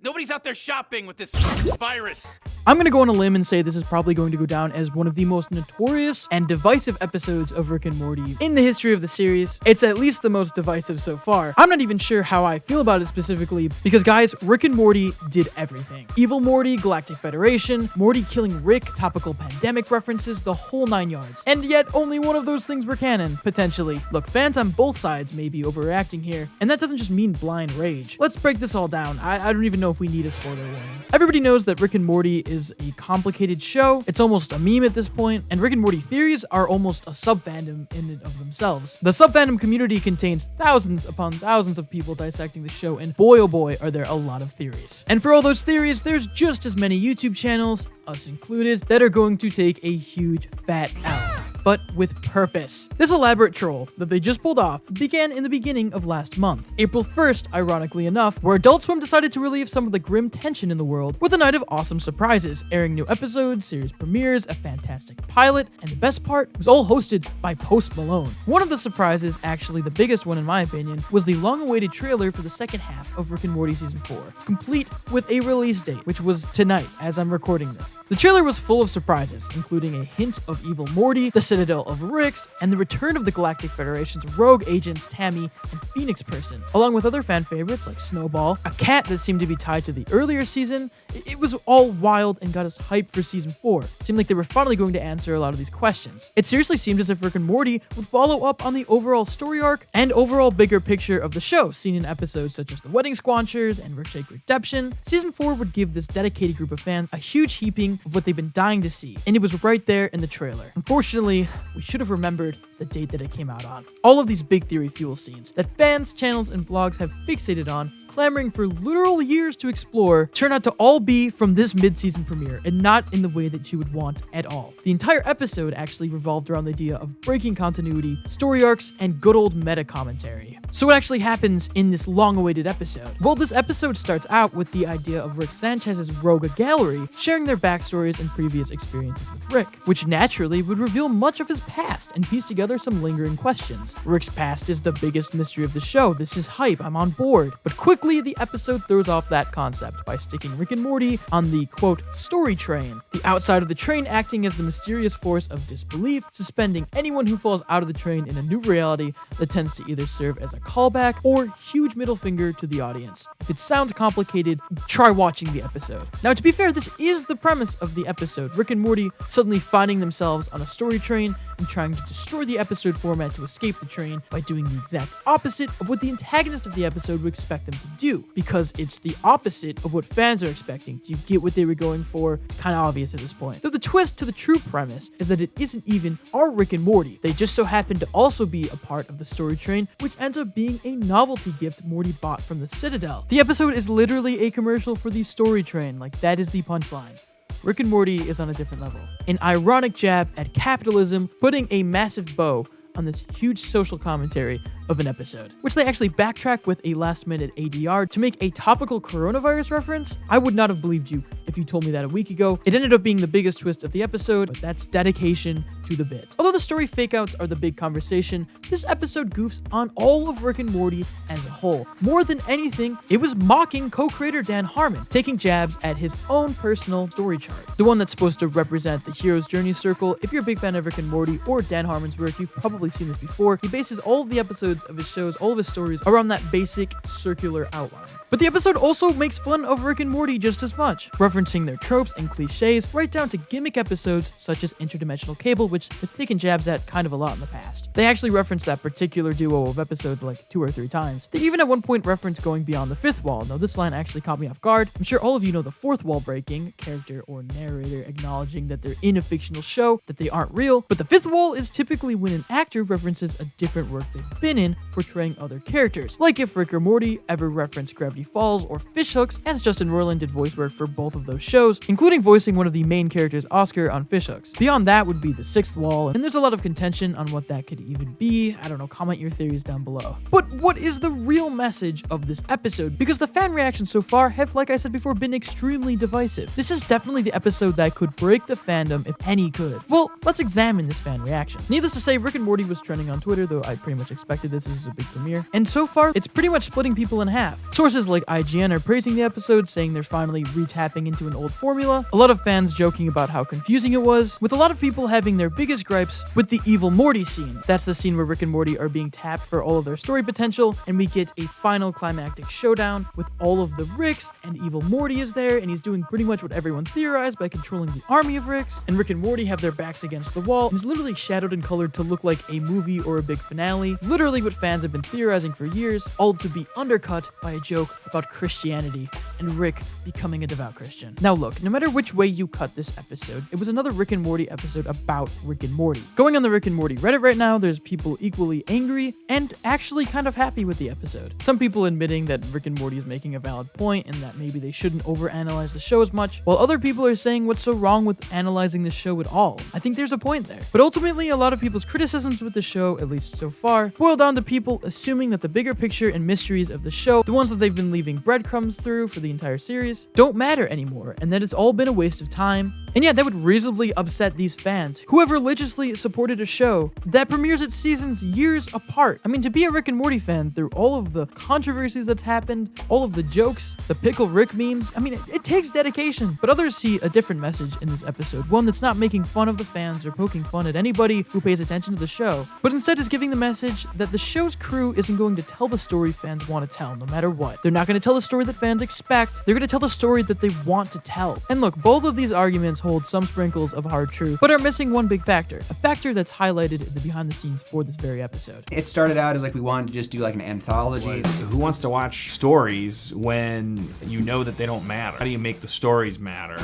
Nobody's out there shopping with this virus. I'm gonna go on a limb and say this is probably going to go down as one of the most notorious and divisive episodes of Rick and Morty in the history of the series. It's at least the most divisive so far. I'm not even sure how I feel about it specifically, because guys, Rick and Morty did everything. Evil Morty, Galactic Federation, Morty killing Rick, topical pandemic references, the whole 9 yards. And yet, only one of those things were canon, potentially. Look, fans on both sides may be overreacting here, and that doesn't just mean blind rage. Let's break this all down. I don't even know if we need a spoiler warning. Everybody knows that Rick and Morty is a complicated show. It's almost a meme at this point, and Rick and Morty theories are almost a sub-fandom in and of themselves. The sub-fandom community contains thousands upon thousands of people dissecting the show, and boy oh boy are there a lot of theories. And for all those theories, there's just as many YouTube channels, us included, that are going to take a huge fat L. But with purpose. This elaborate troll that they just pulled off began in the beginning of last month, April 1st, ironically enough, where Adult Swim decided to relieve some of the grim tension in the world with a night of awesome surprises, airing new episodes, series premieres, a fantastic pilot, and the best part was all hosted by Post Malone. One of the surprises, actually the biggest one in my opinion, was the long-awaited trailer for the second half of Rick and Morty Season 4, complete with a release date, which was tonight as I'm recording this. The trailer was full of surprises, including a hint of Evil Morty, the Citadel of Ricks, and the return of the Galactic Federation's rogue agents Tammy and Phoenix Person, along with other fan favorites like Snowball, a cat that seemed to be tied to the earlier season. It was all wild and got us hyped for Season 4. It seemed like they were finally going to answer a lot of these questions. It seriously seemed as if Rick and Morty would follow up on the overall story arc and overall bigger picture of the show, seen in episodes such as The Wedding Squanchers and Rick Shake Redemption. Season 4 would give this dedicated group of fans a huge heaping of what they've been dying to see, and it was right there in the trailer. Unfortunately, we should have remembered the date that it came out on. All of these big theory fuel scenes that fans, channels, and blogs have fixated on, clamoring for literal years to explore, turn out to all be from this mid-season premiere, and not in the way that you would want at all. The entire episode actually revolved around the idea of breaking continuity, story arcs, and good old meta commentary. So what actually happens in this long-awaited episode? Well, this episode starts out with the idea of Rick Sanchez's Rogue Gallery sharing their backstories and previous experiences with Rick, which naturally would reveal much of his past and piece together some lingering questions. Rick's past is the biggest mystery of the show. This is hype, I'm on board. But quickly, the episode throws off that concept by sticking Rick and Morty on the, quote, story train, the outside of the train acting as the mysterious force of disbelief, suspending anyone who falls out of the train in a new reality that tends to either serve as a callback or huge middle finger to the audience. If it sounds complicated, try watching the episode. Now, to be fair, this is the premise of the episode. Rick and Morty suddenly finding themselves on a story train and trying to destroy the episode format to escape the train by doing the exact opposite of what the antagonist of the episode would expect them to do, because it's the opposite of what fans are expecting. Do you get what they were going for? It's kind of obvious at this point. Though the twist to the true premise is that it isn't even our Rick and Morty. They just so happen to also be a part of the story train, which ends up being a novelty gift Morty bought from the Citadel. The episode is literally a commercial for the story train. Like, that is the punchline. Rick and Morty is on a different level. An ironic jab at capitalism, putting a massive bow on this huge social commentary of an episode, which they actually backtrack with a last-minute ADR to make a topical coronavirus reference. I would not have believed you if you told me that a week ago. It ended up being the biggest twist of the episode, but that's dedication to the bit. Although the story fake-outs are the big conversation, this episode goofs on all of Rick and Morty as a whole. More than anything, it was mocking co-creator Dan Harmon, taking jabs at his own personal story chart, the one that's supposed to represent the hero's journey circle. If you're a big fan of Rick and Morty or Dan Harmon's work, you've probably seen this before. He bases all of the episodes of his shows, all of his stories, around that basic circular outline. But the episode also makes fun of Rick and Morty just as much, referencing their tropes and cliches, right down to gimmick episodes such as Interdimensional Cable, which they've taken jabs at kind of a lot in the past. They actually reference that particular duo of episodes like 2 or 3 times. They even at one point reference going beyond the 5th wall. Now, this line actually caught me off guard. I'm sure all of you know the 4th wall breaking, character or narrator acknowledging that they're in a fictional show, that they aren't real. But the 5th wall is typically when an actor references a different work they've been in, portraying other characters. Like if Rick or Morty ever referenced Gravity Falls or Fishhooks, as Justin Roiland did voice work for both of those shows, including voicing one of the main characters, Oscar, on Fishhooks. Beyond that would be the 6th sixth wall, and there's a lot of contention on what that could even be. I don't know, comment your theories down below. But what is the real message of this episode? Because the fan reactions so far have, like I said before, been extremely divisive. This is definitely the episode that could break the fandom if any could. Well, let's examine this fan reaction. Needless to say, Rick and Morty was trending on Twitter, though I pretty much expected this as a big premiere. And so far, it's pretty much splitting people in half. Sources like IGN are praising the episode, saying they're finally re-tapping into an old formula. A lot of fans joking about how confusing it was, with a lot of people having their biggest gripes with the Evil Morty scene. That's the scene where Rick and Morty are being tapped for all of their story potential, and we get a final climactic showdown with all of the Ricks, and Evil Morty is there, and he's doing pretty much what everyone theorized by controlling the army of Ricks, and Rick and Morty have their backs against the wall, and it's literally shadowed and colored to look like a movie or a big finale, literally what fans have been theorizing for years, all to be undercut by a joke about Christianity and Rick becoming a devout Christian. Now look, no matter which way you cut this episode, it was another Rick and Morty episode about Rick and Morty. Going on the Rick and Morty Reddit right now, there's people equally angry and actually kind of happy with the episode. Some people admitting that Rick and Morty is making a valid point and that maybe they shouldn't overanalyze the show as much, while other people are saying what's so wrong with analyzing the show at all. I think there's a point there. But ultimately, a lot of people's criticisms with the show, at least so far, boil down to people assuming that the bigger picture and mysteries of the show, the ones that they've been leaving breadcrumbs through for the entire series, don't matter anymore, and that it's all been a waste of time. And yeah, that would reasonably upset these fans who have religiously supported a show that premieres its seasons years apart. I mean, to be a Rick and Morty fan through all of the controversies that's happened, all of the jokes, the Pickle Rick memes, I mean, it takes dedication. But others see a different message in this episode, one that's not making fun of the fans or poking fun at anybody who pays attention to the show, but instead is giving the message that the show's crew isn't going to tell the story fans want to tell, no matter what. They're not going to tell the story that fans expect. They're going to tell the story that they want to tell. And look, both of these arguments hold some sprinkles of hard truth, but are missing one big factor, a factor that's highlighted in the behind the scenes for this very episode. It started out as like we wanted to just do like an anthology. Who wants to watch stories when you know that they don't matter? How do you make the stories matter?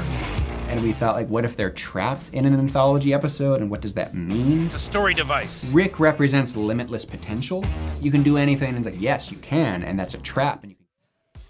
And we thought, like, what if they're trapped in an anthology episode, and what does that mean? It's a story device. Rick represents limitless potential. You can do anything, and it's like, yes, you can, and that's a trap. And you can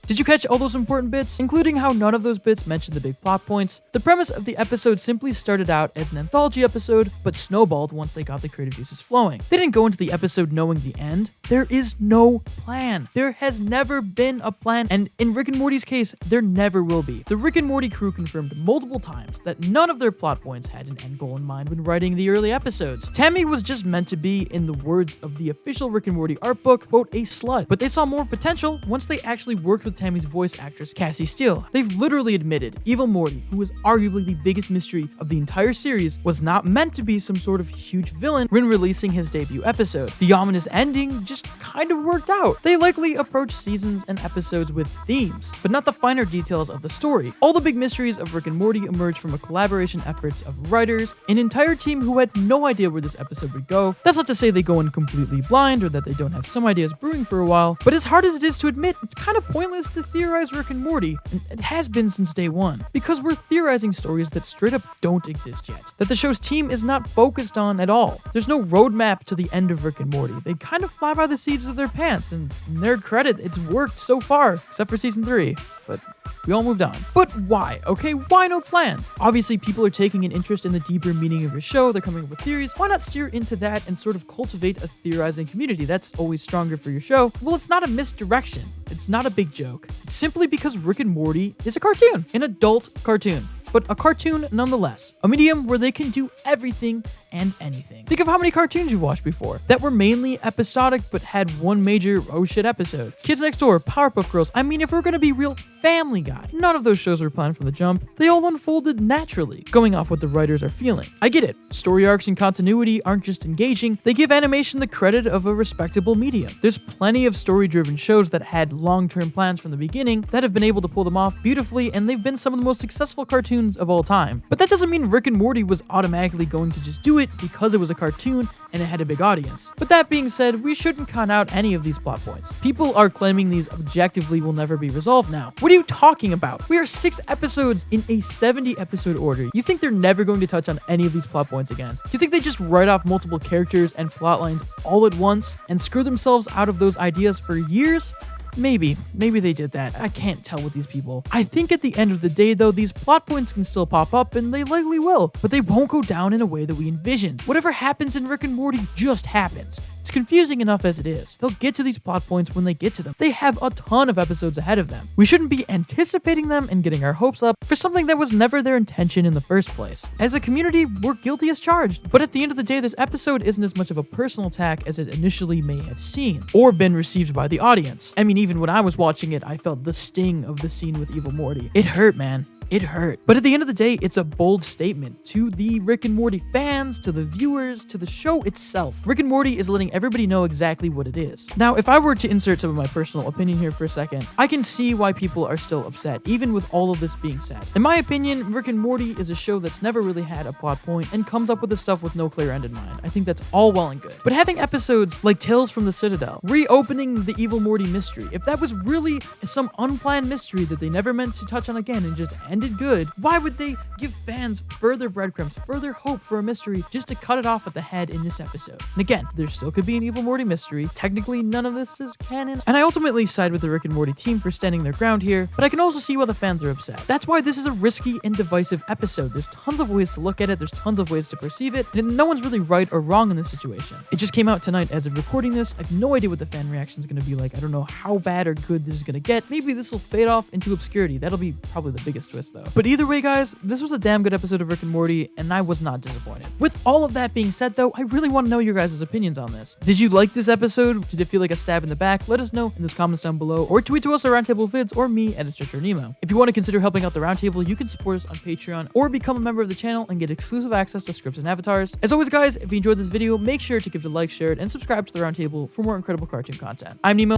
Did you catch all those important bits, including how none of those bits mentioned the big plot points? The premise of the episode simply started out as an anthology episode, but snowballed once they got the creative juices flowing. They didn't go into the episode knowing the end. There is no plan. There has never been a plan, and in Rick and Morty's case, there never will be. The Rick and Morty crew confirmed multiple times that none of their plot points had an end goal in mind when writing the early episodes. Tammy was just meant to be, in the words of the official Rick and Morty art book, quote, a slut, but they saw more potential once they actually worked with Tammy's voice actress, Cassie Steele. They've literally admitted Evil Morty, who was arguably the biggest mystery of the entire series, was not meant to be some sort of huge villain when releasing his debut episode. The ominous ending just kind of worked out. They likely approach seasons and episodes with themes, but not the finer details of the story. All the big mysteries of Rick and Morty emerged from a collaboration efforts of writers, an entire team who had no idea where this episode would go. That's not to say they go in completely blind or that they don't have some ideas brewing for a while, but as hard as it is to admit, it's kind of pointless to theorize Rick and Morty, and it has been since day one, because we're theorizing stories that straight up don't exist yet, that the show's team is not focused on at all. There's no roadmap to the end of Rick and Morty. They kind of fly by the seats of their pants, and in their credit, it's worked so far, except for season 3, but we all moved on. But why? Okay, why no plans? Obviously, people are taking an interest in the deeper meaning of your show. They're coming up with theories. Why not steer into that and sort of cultivate a theorizing community? That's always stronger for your show. Well, it's not a misdirection. It's not a big joke. It's simply because Rick and Morty is a cartoon, an adult cartoon, but a cartoon nonetheless. A medium where they can do everything and anything. Think of how many cartoons you've watched before that were mainly episodic but had one major oh shit episode. Kids Next Door, Powerpuff Girls. I mean, if we're gonna be real, Family Guy. None of those shows were planned from the jump. They all unfolded naturally, going off what the writers are feeling. I get it. Story arcs and continuity aren't just engaging, they give animation the credit of a respectable medium. There's plenty of story-driven shows that had long-term plans from the beginning that have been able to pull them off beautifully, and they've been some of the most successful cartoons of all time. But that doesn't mean Rick and Morty was automatically going to just do it because it was a cartoon and it had a big audience. But that being said, we shouldn't count out any of these plot points. People are claiming these objectively will never be resolved now. What are you talking about? We are 6 episodes in a 70 episode order. You think they're never going to touch on any of these plot points again? Do you think they just write off multiple characters and plot lines all at once and screw themselves out of those ideas for years? Maybe they did that. I can't tell with these people. I think at the end of the day though, these plot points can still pop up and they likely will, but they won't go down in a way that we envisioned. Whatever happens in Rick and Morty just happens. It's confusing enough as it is. They'll get to these plot points when they get to them. They have a ton of episodes ahead of them. We shouldn't be anticipating them and getting our hopes up for something that was never their intention in the first place. As a community, we're guilty as charged. But at the end of the day, this episode isn't as much of a personal attack as it initially may have seemed, or been received by the audience. I mean, even when I was watching it, I felt the sting of the scene with Evil Morty. It hurt, man. It hurt. But at the end of the day, it's a bold statement to the Rick and Morty fans, to the viewers, to the show itself. Rick and Morty is letting everybody know exactly what it is. Now, if I were to insert some of my personal opinion here for a second, I can see why people are still upset, even with all of this being said. In my opinion, Rick and Morty is a show that's never really had a plot point and comes up with this stuff with no clear end in mind. I think that's all well and good. But having episodes like Tales from the Citadel, reopening the Evil Morty mystery, if that was really some unplanned mystery that they never meant to touch on again and just ended good, why would they give fans further breadcrumbs, further hope for a mystery just to cut it off at the head in this episode? And again, there still could be an Evil Morty mystery. Technically, none of this is canon. And I ultimately side with the Rick and Morty team for standing their ground here, but I can also see why the fans are upset. That's why this is a risky and divisive episode. There's tons of ways to look at it, there's tons of ways to perceive it, and no one's really right or wrong in this situation. It just came out tonight as of recording this. I have no idea what the fan reaction is going to be like. I don't know how bad or good this is going to get. Maybe this will fade off into obscurity. That'll be probably the biggest twist though. But either way, guys, this was a damn good episode of Rick and Morty, and I was not disappointed. With all of that being said, though, I really want to know your guys' opinions on this. Did you like this episode? Did it feel like a stab in the back? Let us know in those comments down below, or tweet to us at Roundtable Vids or me at @Nemo. If you want to consider helping out the Roundtable, you can support us on Patreon or become a member of the channel and get exclusive access to scripts and avatars. As always, guys, if you enjoyed this video, make sure to give it a like, share it, and subscribe to the Roundtable for more incredible cartoon content. I'm Nemo.